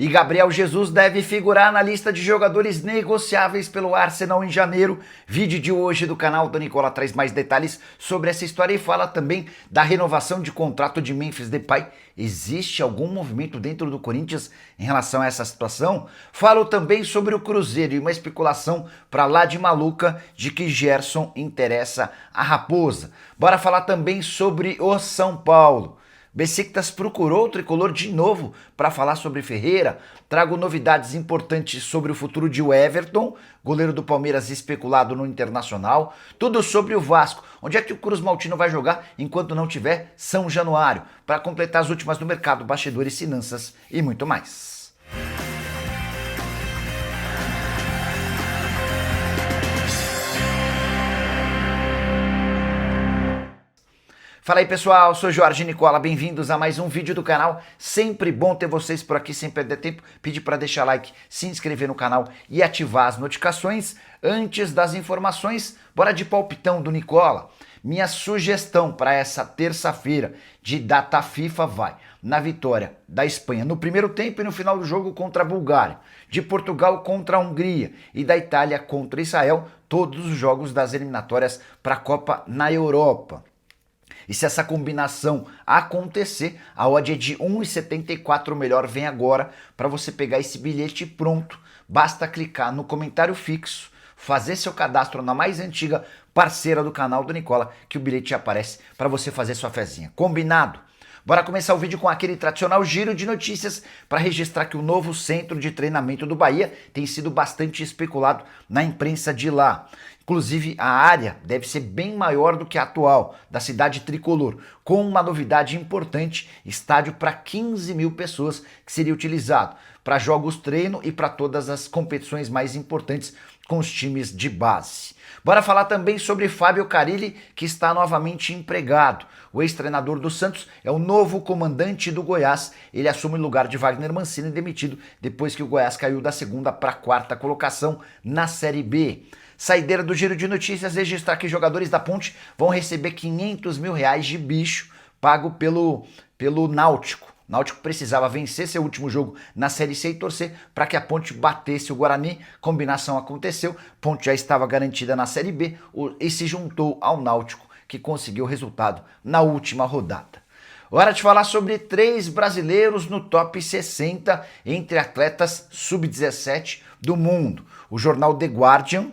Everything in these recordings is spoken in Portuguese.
E Gabriel Jesus deve figurar na lista de jogadores negociáveis pelo Arsenal em janeiro. Vídeo de hoje do canal do Nicola traz mais detalhes sobre essa história e fala também da renovação de contrato de Memphis Depay. Existe algum movimento dentro do Corinthians em relação a essa situação? Falo também sobre o Cruzeiro e uma especulação pra lá de maluca de que Gerson interessa a Raposa. Bora falar também sobre o São Paulo. Besiktas procurou o tricolor de novo para falar sobre Ferreira. Trago novidades importantes sobre o futuro de Everton, goleiro do Palmeiras especulado no Internacional. Tudo sobre o Vasco. Onde é que o Cruz Maltino vai jogar enquanto não tiver São Januário? Para completar as últimas do mercado, bastidores, finanças e muito mais. Fala aí pessoal, sou Jorge Nicola, bem-vindos a mais um vídeo do canal. Sempre bom ter vocês por aqui, sem perder tempo. Pedir para deixar like, se inscrever no canal e ativar as notificações. Antes das informações, bora de palpitão do Nicola. Minha sugestão para essa terça-feira de data FIFA vai na vitória da Espanha no primeiro tempo e no final do jogo contra a Bulgária, de Portugal contra a Hungria e da Itália contra Israel, todos os jogos das eliminatórias para a Copa na Europa. E se essa combinação acontecer, a odd é de 1,74, melhor vem agora para você pegar esse bilhete pronto. Basta clicar no comentário fixo, fazer seu cadastro na mais antiga parceira do canal do Nicola, que o bilhete aparece para você fazer sua fezinha. Combinado? Bora começar o vídeo com aquele tradicional giro de notícias para registrar que o novo centro de treinamento do Bahia tem sido bastante especulado na imprensa de lá. Inclusive, a área deve ser bem maior do que a atual, da cidade tricolor, com uma novidade importante: estádio para 15 mil pessoas que seria utilizado para jogos treino e para todas as competições mais importantes com os times de base. Bora falar também sobre Fábio Carille, que está novamente empregado. O ex-treinador do Santos é o novo comandante do Goiás. Ele assume o lugar de Wagner Mancini, demitido depois que o Goiás caiu da segunda para a quarta colocação na Série B. Saideira do giro de notícias, registrar que jogadores da Ponte vão receber R$500 mil de bicho pago pelo Náutico. O Náutico precisava vencer seu último jogo na Série C e torcer para que a Ponte batesse o Guarani. Combinação aconteceu, Ponte já estava garantida na Série B e se juntou ao Náutico, que conseguiu o resultado na última rodada. Hora de falar sobre 3 brasileiros no top 60 entre atletas sub-17 do mundo. O jornal The Guardian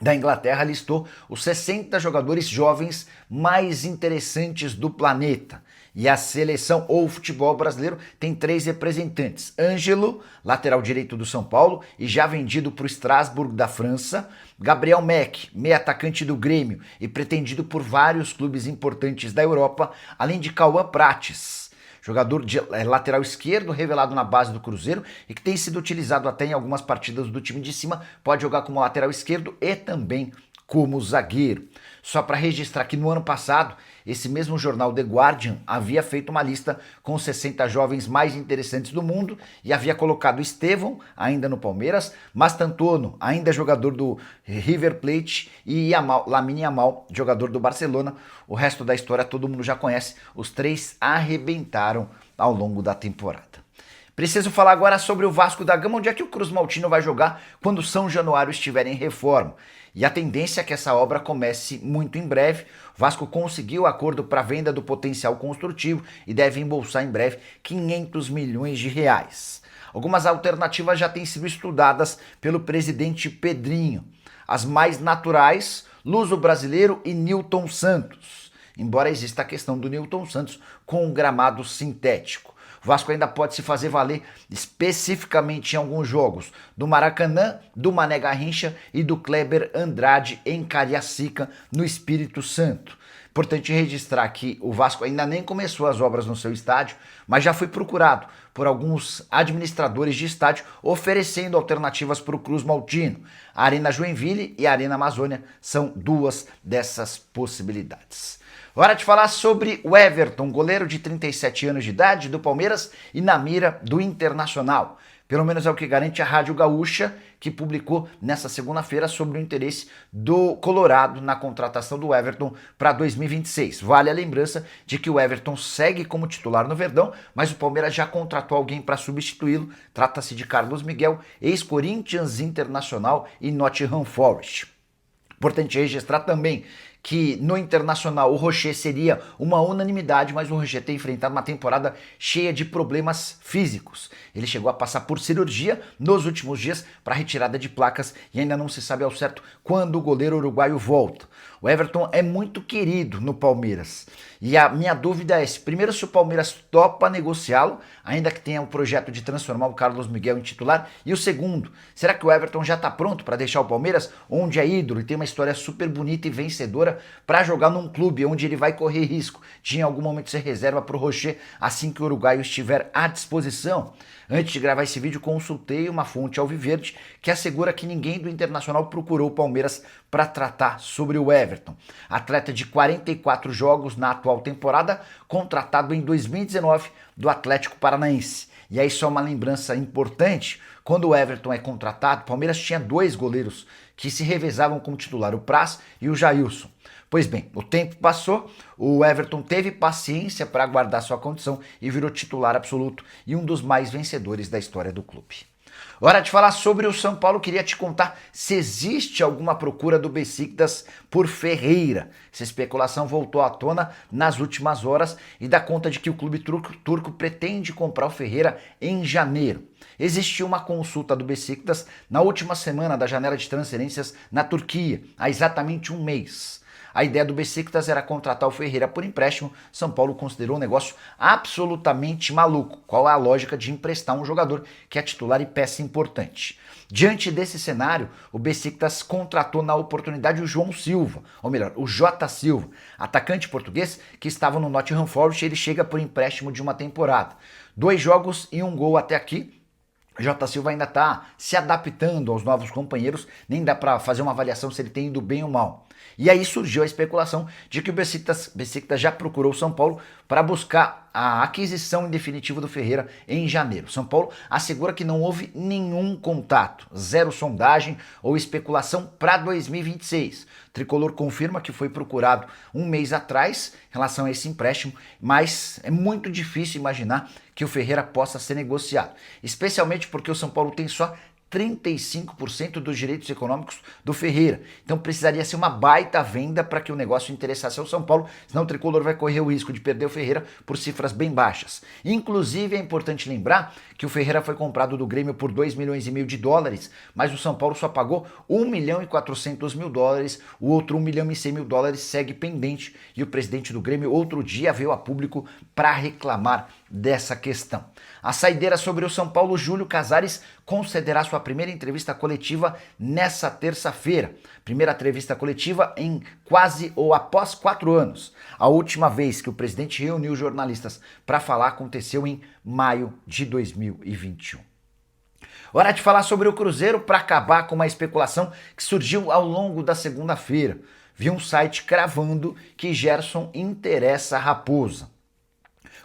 da Inglaterra listou os 60 jogadores jovens mais interessantes do planeta. E a seleção ou futebol brasileiro tem 3 representantes. Ângelo, lateral direito do São Paulo e já vendido para o Strasbourg da França. Gabriel Mack, meio atacante do Grêmio e pretendido por vários clubes importantes da Europa, além de Cauã Prates, jogador de lateral esquerdo, revelado na base do Cruzeiro e que tem sido utilizado até em algumas partidas do time de cima, pode jogar como lateral esquerdo e também como zagueiro. Só para registrar que no ano passado, esse mesmo jornal The Guardian havia feito uma lista com os 60 jovens mais interessantes do mundo e havia colocado Estevão, ainda no Palmeiras, Mastantuono, ainda jogador do River Plate, e Lamine Yamal, jogador do Barcelona. O resto da história todo mundo já conhece, os 3 arrebentaram ao longo da temporada. Preciso falar agora sobre o Vasco da Gama, onde é que o Cruz Maltino vai jogar quando o São Januário estiver em reforma. E a tendência é que essa obra comece muito em breve. O Vasco conseguiu acordo para venda do potencial construtivo e deve embolsar em breve R$500 milhões. Algumas alternativas já têm sido estudadas pelo presidente Pedrinho. As mais naturais, Luso Brasileiro e Nilton Santos. Embora exista a questão do Nilton Santos com um gramado sintético. O Vasco ainda pode se fazer valer especificamente em alguns jogos do Maracanã, do Mané Garrincha e do Kleber Andrade em Cariacica, no Espírito Santo. Importante registrar que o Vasco ainda nem começou as obras no seu estádio, mas já foi procurado por alguns administradores de estádio oferecendo alternativas para o Cruz Maltino. A Arena Joinville e a Arena Amazônia são 2 dessas possibilidades. Hora de falar sobre o Everton, goleiro de 37 anos de idade do Palmeiras e na mira do Internacional. Pelo menos é o que garante a Rádio Gaúcha, que publicou nesta segunda-feira sobre o interesse do Colorado na contratação do Everton para 2026. Vale a lembrança de que o Everton segue como titular no Verdão, mas o Palmeiras já contratou alguém para substituí-lo. Trata-se de Carlos Miguel, ex-Corinthians, Internacional e Nottingham Forest. Importante registrar também que no Internacional o Rocher seria uma unanimidade, mas o Rocher tem enfrentado uma temporada cheia de problemas físicos. Ele chegou a passar por cirurgia nos últimos dias para retirada de placas e ainda não se sabe ao certo quando o goleiro uruguaio volta. O Everton é muito querido no Palmeiras e a minha dúvida é, primeiro, se o Palmeiras topa negociá-lo, ainda que tenha o projeto de transformar o Carlos Miguel em titular, e o segundo, será que o Everton já está pronto para deixar o Palmeiras, onde é ídolo e tem uma história super bonita e vencedora, para jogar num clube onde ele vai correr risco de em algum momento ser reserva para o Rocher assim que o uruguaio estiver à disposição? Antes de gravar esse vídeo, consultei uma fonte alviverde que assegura que ninguém do Internacional procurou o Palmeiras para tratar sobre o Everton. Atleta de 44 jogos na atual temporada, contratado em 2019 do Atlético Paranaense. E aí só uma lembrança importante, quando o Everton é contratado, o Palmeiras tinha dois goleiros que se revezavam como titular, o Praz e o Jailson. Pois bem, o tempo passou, o Everton teve paciência para aguardar sua condição e virou titular absoluto e um dos mais vencedores da história do clube. Hora de falar sobre o São Paulo, queria te contar se existe alguma procura do Besiktas por Ferreira. Essa especulação voltou à tona nas últimas horas e dá conta de que o clube turco pretende comprar o Ferreira em janeiro. Existiu uma consulta do Besiktas na última semana da janela de transferências na Turquia, há exatamente um mês. A ideia do Besiktas era contratar o Ferreira por empréstimo. São Paulo considerou um negócio absolutamente maluco. Qual é a lógica de emprestar um jogador que é titular e peça importante? Diante desse cenário, o Besiktas contratou na oportunidade o João Silva, ou melhor, o Jota Silva, atacante português que estava no Nottingham Forest. Ele chega por empréstimo de uma temporada. 2 jogos e 1 gol até aqui. Jota Silva ainda está se adaptando aos novos companheiros, nem dá para fazer uma avaliação se ele tem ido bem ou mal. E aí surgiu a especulação de que o Besiktas já procurou o São Paulo para buscar a aquisição em definitivo do Ferreira em janeiro. São Paulo assegura que não houve nenhum contato, zero sondagem ou especulação para 2026. O Tricolor confirma que foi procurado um mês atrás em relação a esse empréstimo, mas é muito difícil imaginar que o Ferreira possa ser negociado, especialmente porque o São Paulo tem só 35% dos direitos econômicos do Ferreira. Então precisaria ser uma baita venda para que o negócio interessasse ao São Paulo, senão o Tricolor vai correr o risco de perder o Ferreira por cifras bem baixas. Inclusive é importante lembrar que o Ferreira foi comprado do Grêmio por 2,5 milhões de dólares, mas o São Paulo só pagou 1,4 milhão, o outro 1,1 milhão segue pendente e o presidente do Grêmio outro dia veio a público para reclamar dessa questão. A saideira sobre o São Paulo, Júlio Casares concederá sua primeira entrevista coletiva nessa terça-feira. Primeira entrevista coletiva em quase ou após 4 anos. A última vez que o presidente reuniu jornalistas para falar aconteceu em maio de 2021. Hora de falar sobre o Cruzeiro para acabar com uma especulação que surgiu ao longo da segunda-feira. Vi um site cravando que Gerson interessa a Raposa.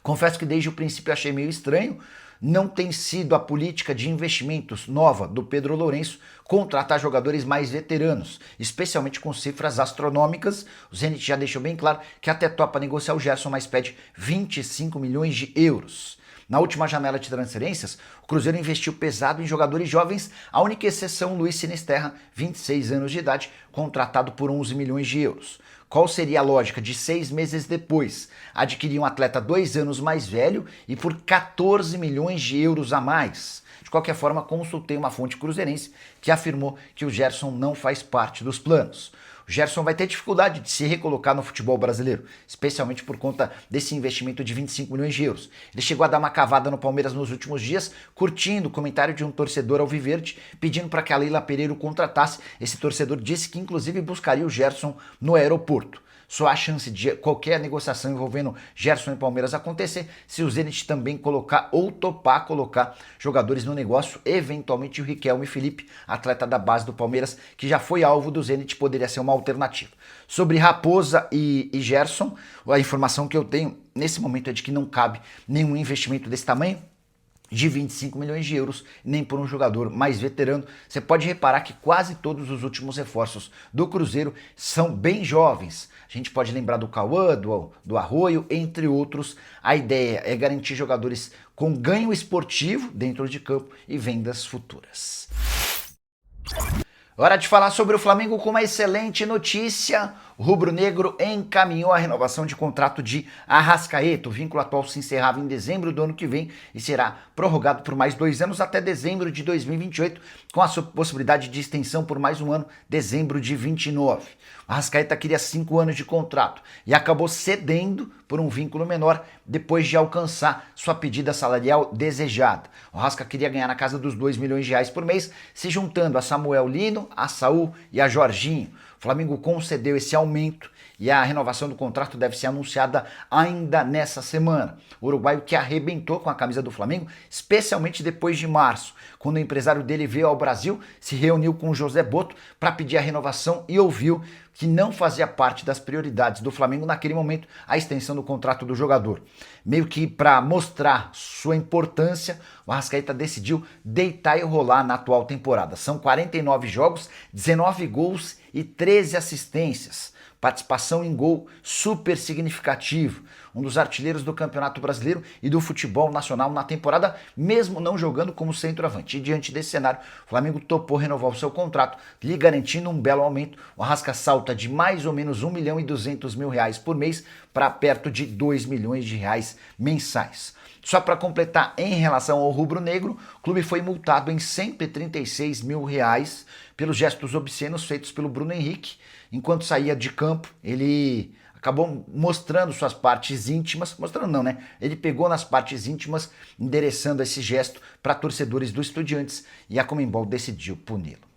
Confesso que desde o princípio achei meio estranho. Não tem sido a política de investimentos nova do Pedro Lourenço contratar jogadores mais veteranos, especialmente com cifras astronômicas. O Zenit já deixou bem claro que até topa negociar o Gerson, mas pede 25 milhões de euros. Na última janela de transferências, o Cruzeiro investiu pesado em jogadores jovens, a única exceção Luiz Sinisterra, 26 anos de idade, contratado por 11 milhões de euros. Qual seria a lógica de 6 meses depois adquirir um atleta 2 anos mais velho e por 14 milhões de euros a mais? De qualquer forma, consultei uma fonte cruzeirense que afirmou que o Gerson não faz parte dos planos. O Gerson vai ter dificuldade de se recolocar no futebol brasileiro, especialmente por conta desse investimento de 25 milhões de euros. Ele chegou a dar uma cavada no Palmeiras nos últimos dias, curtindo o comentário de um torcedor alviverde, pedindo para que a Leila Pereira o contratasse. Esse torcedor disse que inclusive buscaria o Gerson no aeroporto. Só há chance de qualquer negociação envolvendo Gerson e Palmeiras acontecer se o Zenit também colocar ou topar colocar jogadores no negócio, eventualmente o Riquelme Felipe, atleta da base do Palmeiras, que já foi alvo do Zenit, poderia ser uma alternativa. Sobre Raposa e Gerson, a informação que eu tenho nesse momento é de que não cabe nenhum investimento desse tamanho, de 25 milhões de euros, nem por um jogador mais veterano. Você pode reparar que quase todos os últimos reforços do Cruzeiro são bem jovens. A gente pode lembrar do Cauã, do Arroio, entre outros. A ideia é garantir jogadores com ganho esportivo dentro de campo e vendas futuras. Hora de falar sobre o Flamengo com uma excelente notícia. O rubro-negro encaminhou a renovação de contrato de Arrascaeta. O vínculo atual se encerrava em dezembro do ano que vem e será prorrogado por mais 2 anos até dezembro de 2028, com a possibilidade de extensão por mais um ano, dezembro de 29. O Arrascaeta queria 5 anos de contrato e acabou cedendo por um vínculo menor depois de alcançar sua pedida salarial desejada. O Arrasca queria ganhar na casa dos 2 milhões de reais por mês, se juntando a Samuel Lino, a Saul e a Jorginho. O Flamengo concedeu esse aumento e a renovação do contrato deve ser anunciada ainda nessa semana. O uruguaio que arrebentou com a camisa do Flamengo, especialmente depois de março, quando o empresário dele veio ao Brasil, se reuniu com o José Botto para pedir a renovação e ouviu que não fazia parte das prioridades do Flamengo naquele momento a extensão do contrato do jogador. Meio que para mostrar sua importância, o Arrascaeta decidiu deitar e rolar na atual temporada. São 49 jogos, 19 gols e 13 assistências. Participação em gol super significativo, um dos artilheiros do Campeonato Brasileiro e do futebol nacional na temporada, mesmo não jogando como centroavante. E diante desse cenário, o Flamengo topou renovar o seu contrato, lhe garantindo um belo aumento. O Arrasca salta de mais ou menos 1 milhão e 200 mil reais por mês para perto de 2 milhões de reais mensais. Só para completar, em relação ao rubro-negro, o clube foi multado em 136 mil reais pelos gestos obscenos feitos pelo Bruno Henrique. Enquanto saía de campo, ele acabou mostrando suas partes íntimas, mostrando não, né? Ele pegou nas partes íntimas, endereçando esse gesto para torcedores do Estudiantes e a Conmebol decidiu puni-lo.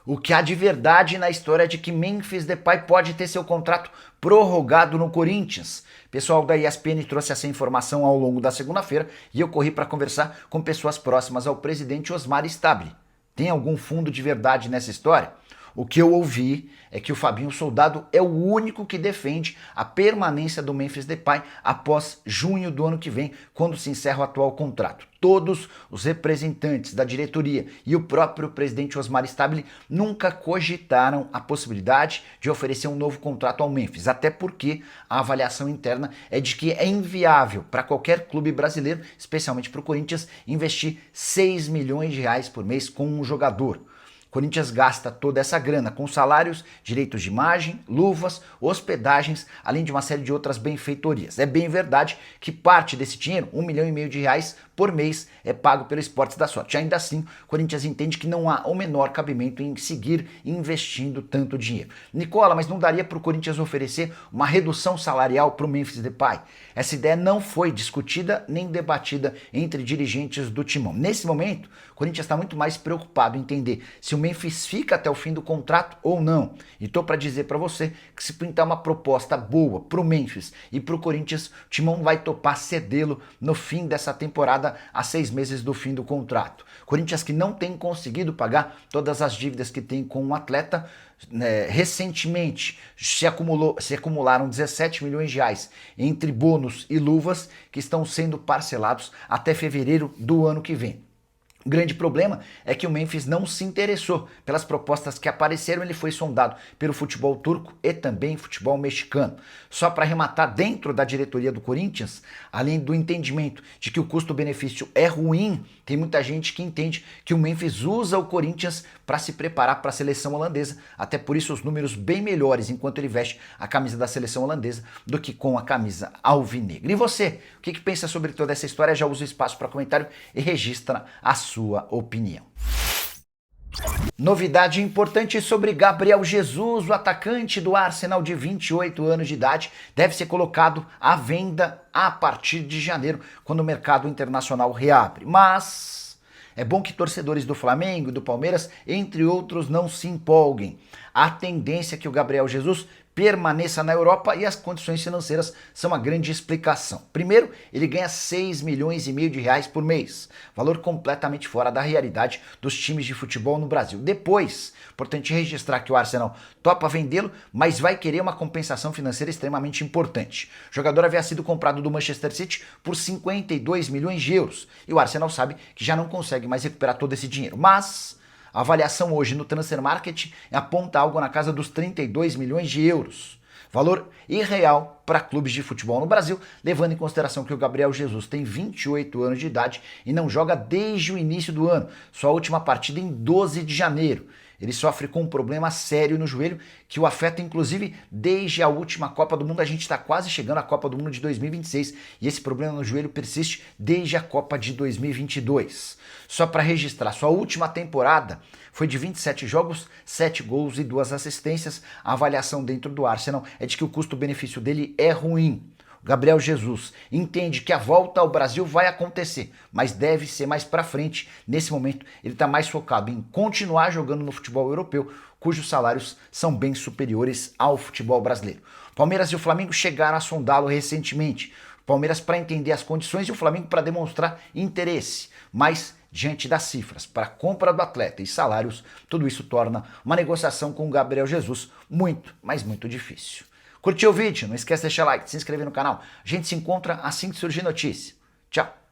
O que há de verdade na história é de que Memphis Depay pode ter seu contrato prorrogado no Corinthians. O pessoal da ESPN trouxe essa informação ao longo da segunda-feira e eu corri para conversar com pessoas próximas ao presidente Osmar Stabile. Tem algum fundo de verdade nessa história? O que eu ouvi é que o Fabinho Soldado é o único que defende a permanência do Memphis Depay após junho do ano que vem, quando se encerra o atual contrato. Todos os representantes da diretoria e o próprio presidente Osmar Stabile nunca cogitaram a possibilidade de oferecer um novo contrato ao Memphis, até porque a avaliação interna é de que é inviável para qualquer clube brasileiro, especialmente para o Corinthians, investir 6 milhões de reais por mês com um jogador. O Corinthians gasta toda essa grana com salários, direitos de imagem, luvas, hospedagens, além de uma série de outras benfeitorias. É bem verdade que parte desse dinheiro, 1,5 milhão de reais por mês, é pago pelo Esportes da Sorte. Ainda assim, o Corinthians entende que não há o menor cabimento em seguir investindo tanto dinheiro. Nicola, mas não daria para o Corinthians oferecer uma redução salarial para o Memphis Depay? Essa ideia não foi discutida nem debatida entre dirigentes do Timão. Nesse momento, o Corinthians está muito mais preocupado em entender se o Memphis fica até o fim do contrato ou não. E estou para dizer para você que se pintar uma proposta boa para o Memphis e para o Corinthians, o Timão vai topar cedê-lo no fim dessa temporada, a 6 meses do fim do contrato. Corinthians que não tem conseguido pagar todas as dívidas que tem com o atleta, recentemente se acumularam 17 milhões de reais entre bônus e luvas que estão sendo parcelados até fevereiro do ano que vem. O grande problema é que o Memphis não se interessou pelas propostas que apareceram, ele foi sondado pelo futebol turco e também futebol mexicano. Só para arrematar, dentro da diretoria do Corinthians, além do entendimento de que o custo-benefício é ruim, tem muita gente que entende que o Memphis usa o Corinthians para se preparar para a seleção holandesa, até por isso os números bem melhores enquanto ele veste a camisa da seleção holandesa do que com a camisa alvinegra. E você, o que pensa sobre toda essa história? Já usa o espaço para comentário e registra a sua opinião. Novidade importante sobre Gabriel Jesus, o atacante do Arsenal de 28 anos de idade, deve ser colocado à venda a partir de janeiro, quando o mercado internacional reabre. Mas É bom que torcedores do Flamengo e do Palmeiras, entre outros, não se empolguem. A tendência é que o Gabriel Jesus permaneça na Europa e as condições financeiras são uma grande explicação. Primeiro, ele ganha 6 milhões e meio de reais por mês, valor completamente fora da realidade dos times de futebol no Brasil. Depois, importante registrar que o Arsenal topa vendê-lo, mas vai querer uma compensação financeira extremamente importante. O jogador havia sido comprado do Manchester City por 52 milhões de euros e o Arsenal sabe que já não consegue mais recuperar todo esse dinheiro. Mas a avaliação hoje no Transfer Market aponta algo na casa dos 32 milhões de euros. Valor irreal para clubes de futebol no Brasil, levando em consideração que o Gabriel Jesus tem 28 anos de idade e não joga desde o início do ano, sua última partida em 12 de janeiro. Ele sofre com um problema sério no joelho que o afeta inclusive desde a última Copa do Mundo. A gente está quase chegando à Copa do Mundo de 2026 e esse problema no joelho persiste desde a Copa de 2022. Só para registrar, sua última temporada foi de 27 jogos, 7 gols e 2 assistências. A avaliação dentro do Arsenal é de que o custo-benefício dele é ruim. Gabriel Jesus entende que a volta ao Brasil vai acontecer, mas deve ser mais para frente. Nesse momento, ele está mais focado em continuar jogando no futebol europeu, cujos salários são bem superiores ao futebol brasileiro. Palmeiras e o Flamengo chegaram a sondá-lo recentemente. O Palmeiras para entender as condições e o Flamengo para demonstrar interesse, mas diante das cifras para a compra do atleta e salários, tudo isso torna uma negociação com o Gabriel Jesus muito, mas muito difícil. Curtiu o vídeo? Não esquece de deixar like, de se inscrever no canal. A gente se encontra assim que surgir notícia. Tchau!